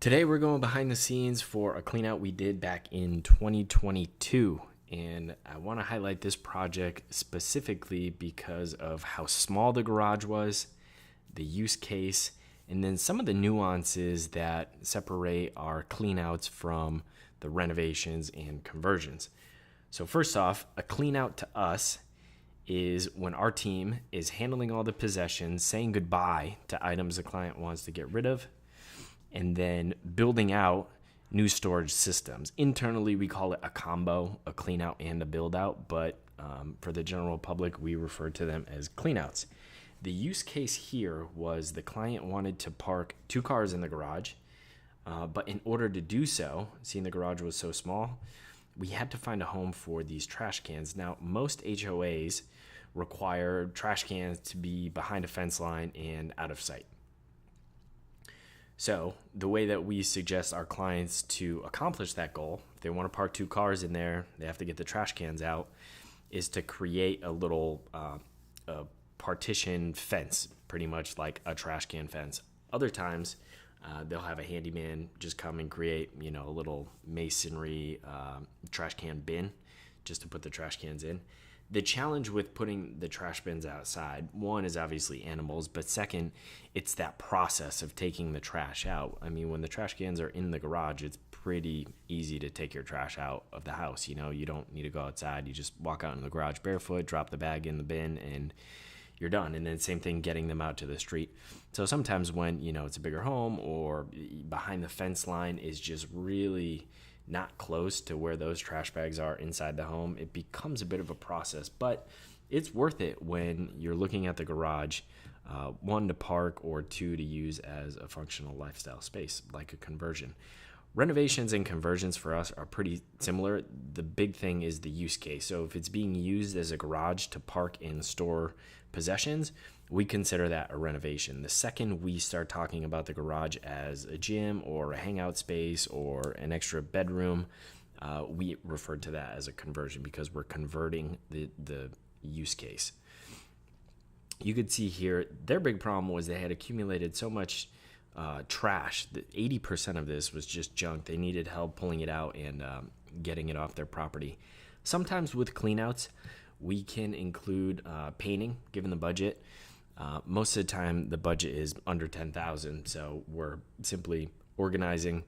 Today we're going behind the scenes for a cleanout we did back in 2022, and I want to highlight this project specifically because of how small the garage was, the use case, and then some of the nuances that separate our cleanouts from the renovations and conversions. So first off, a cleanout to us is when our team is handling all the possessions, saying goodbye to items the client wants to get rid of, and then building out new storage systems. Internally, we call it a combo, a clean out and a build out, but for the general public, we refer to them as cleanouts. The use case here was the client wanted to park 2 cars in the garage, but in order to do so, seeing the garage was so small, we had to find a home for these trash cans. Now, most HOAs require trash cans to be behind a fence line and out of sight. So the way that we suggest our clients to accomplish that goal, if they want to park 2 cars in there, they have to get the trash cans out, is to create a little a partition fence, pretty much like a trash can fence. Other times, they'll have a handyman just come and create, a little masonry trash can bin just to put the trash cans in. The challenge with putting the trash bins outside, one is obviously animals, but second, it's that process of taking the trash out. I mean, when the trash cans are in the garage, it's pretty easy to take your trash out of the house. You don't need to go outside. You just walk out in the garage barefoot, drop the bag in the bin, and you're done. And then same thing getting them out to the street. So sometimes when, it's a bigger home or behind the fence line is just really not close to where those trash bags are inside the home, it becomes a bit of a process, but it's worth it when you're looking at the garage, 1, to park, or 2, to use as a functional lifestyle space, like a conversion. Renovations and conversions for us are pretty similar. The big thing is the use case. So if it's being used as a garage to park and store possessions, we consider that a renovation. The second we start talking about the garage as a gym or a hangout space or an extra bedroom, we refer to that as a conversion because we're converting the use case. You could see here, their big problem was they had accumulated so much trash that 80% of this was just junk. They needed help pulling it out and getting it off their property. Sometimes with cleanouts, we can include painting, given the budget. Most of the time, the budget is under $10,000, so we're simply organizing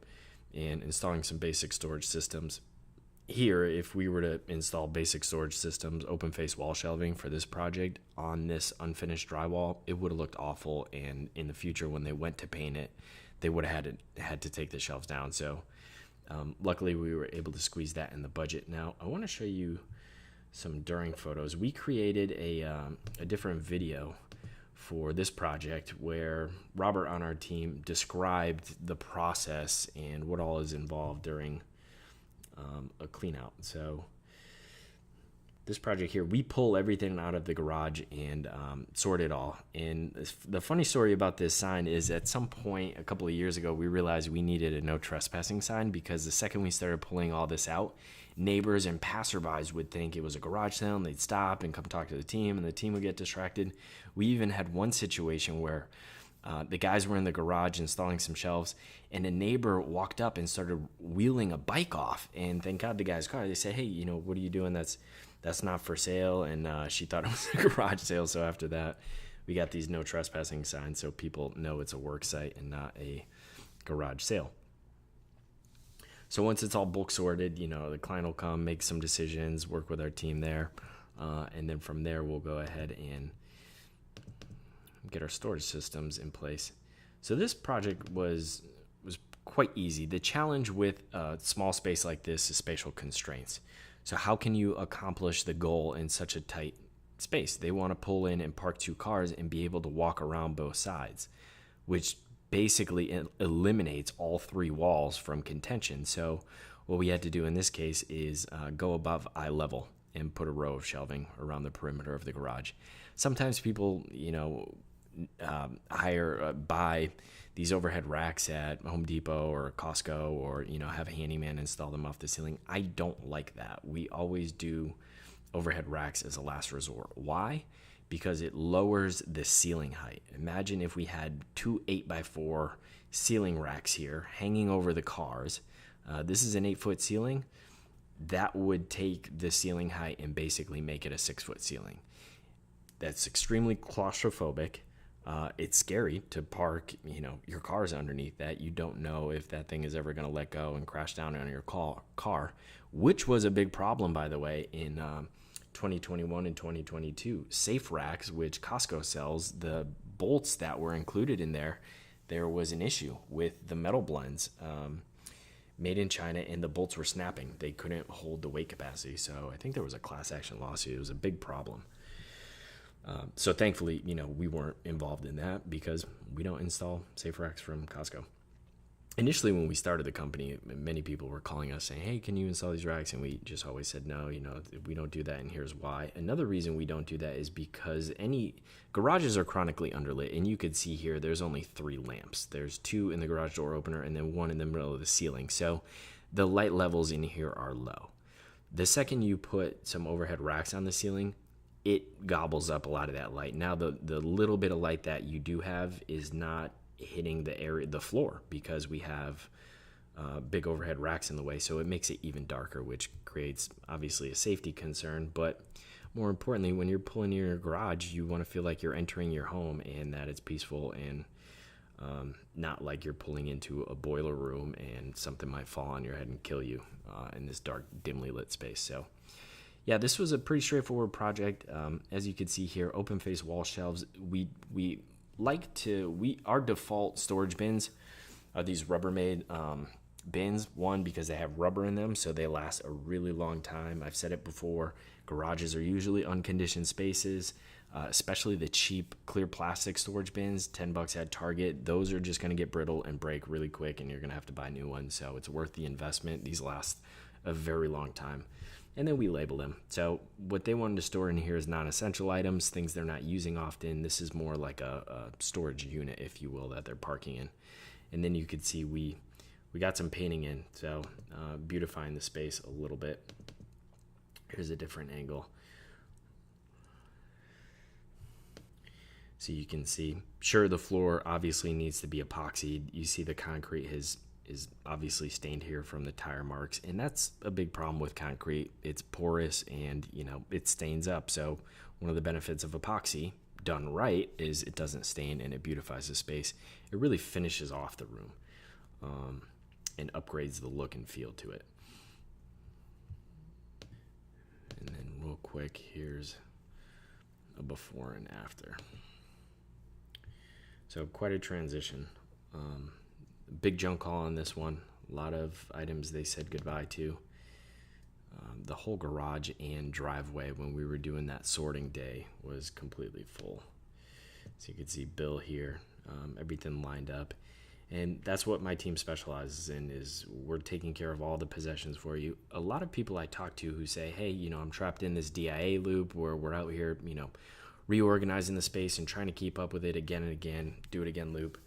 and installing some basic storage systems. Here, if we were to install basic storage systems, open face wall shelving for this project on this unfinished drywall, it would have looked awful, and in the future when they went to paint it, they would have had to take the shelves down. So luckily we were able to squeeze that in the budget. Now I want to show you some during photos. We created a different video for this project where Robert on our team described the process and what all is involved during a clean out. So this project here, we pull everything out of the garage and sort it all. And the funny story about this sign is at some point a couple of years ago, we realized we needed a no trespassing sign because the second we started pulling all this out, neighbors and passerbys would think it was a garage sale and they'd stop and come talk to the team and the team would get distracted. We even had one situation where the guys were in the garage installing some shelves, and a neighbor walked up and started wheeling a bike off. And thank God the guy's car. They said, "Hey, what are you doing? That's not for sale." And she thought it was a garage sale. So after that, we got these no trespassing signs so people know it's a work site and not a garage sale. So once it's all bulk sorted, the client will come, make some decisions, work with our team there, and then from there we'll go ahead and get our storage systems in place. So this project was quite easy. The challenge with a small space like this is spatial constraints. So how can you accomplish the goal in such a tight space? They want to pull in and park 2 cars and be able to walk around both sides, which basically eliminates all 3 walls from contention. So what we had to do in this case is go above eye level and put a row of shelving around the perimeter of the garage. Sometimes people, buy these overhead racks at Home Depot or Costco, or have a handyman install them off the ceiling. I don't like that. We always do overhead racks as a last resort. Why? Because it lowers the ceiling height. Imagine if we had 2 8x4 ceiling racks here hanging over the cars. This is an 8-foot ceiling. That would take the ceiling height and basically make it a 6-foot ceiling. That's extremely claustrophobic. It's scary to park, your cars underneath that. You don't know if that thing is ever going to let go and crash down on your car, which was a big problem, by the way, in 2021 and 2022. Safe racks, which Costco sells, the bolts that were included in there was an issue with the metal blends made in China, and the bolts were snapping. They couldn't hold the weight capacity. So I think there was a class action lawsuit. It was a big problem. So thankfully, we weren't involved in that because we don't install safe racks from Costco. Initially, when we started the company, many people were calling us saying, hey, can you install these racks? And we just always said, no, we don't do that, and here's why. Another reason we don't do that is because garages are chronically underlit, and you could see here there's only 3 lamps. There's 2 in the garage door opener and then 1 in the middle of the ceiling. So the light levels in here are low. The second you put some overhead racks on the ceiling, it gobbles up a lot of that light. Now, the little bit of light that you do have is not hitting the floor because we have big overhead racks in the way, so it makes it even darker, which creates obviously a safety concern. But more importantly, when you're pulling in your garage, you want to feel like you're entering your home and that it's peaceful and not like you're pulling into a boiler room and something might fall on your head and kill you in this dark, dimly lit space. So yeah, this was a pretty straightforward project. As you can see here, open face wall shelves. Our default storage bins are these Rubbermaid bins. One, because they have rubber in them, so they last a really long time. I've said it before, garages are usually unconditioned spaces, especially the cheap clear plastic storage bins, $10 at Target. Those are just going to get brittle and break really quick, and you're going to have to buy new ones, so it's worth the investment. These last a very long time. And then we label them. So what they wanted to store in here is non-essential items, things they're not using often. This is more like a storage unit, if you will, that they're parking in. And then you could see we got some painting in, so beautifying the space a little bit. Here's a different angle. So you can see, sure, the floor obviously needs to be epoxied. You see the concrete is obviously stained here from the tire marks, and that's a big problem with concrete. It's porous and it stains up. So one of the benefits of epoxy done right is it doesn't stain and it beautifies the space. It really finishes off the room and upgrades the look and feel to it. And then real quick, here's a before and after. So quite a transition. Big junk haul on this one. A lot of items they said goodbye to. The whole garage and driveway when we were doing that sorting day was completely full. So you can see Bill here, everything lined up. And that's what my team specializes in, is we're taking care of all the possessions for you. A lot of people I talk to who say, hey, I'm trapped in this DIA loop where we're out here, reorganizing the space and trying to keep up with it again and again, do it again loop.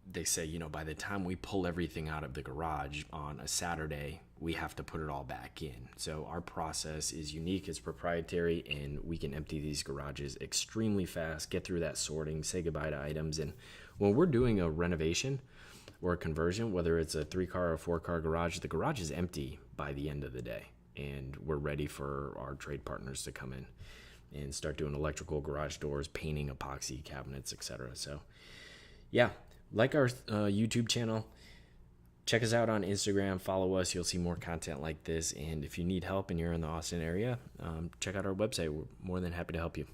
They say, by the time we pull everything out of the garage on a Saturday, we have to put it all back in. So our process is unique, it's proprietary, and we can empty these garages extremely fast, get through that sorting, say goodbye to items. And when we're doing a renovation or a conversion, whether it's a 3-car or 4-car garage, the garage is empty by the end of the day. And we're ready for our trade partners to come in and start doing electrical garage doors, painting, epoxy cabinets, etc. So yeah, like our YouTube channel, check us out on Instagram, follow us. You'll see more content like this. And if you need help and you're in the Austin area, check out our website. We're more than happy to help you.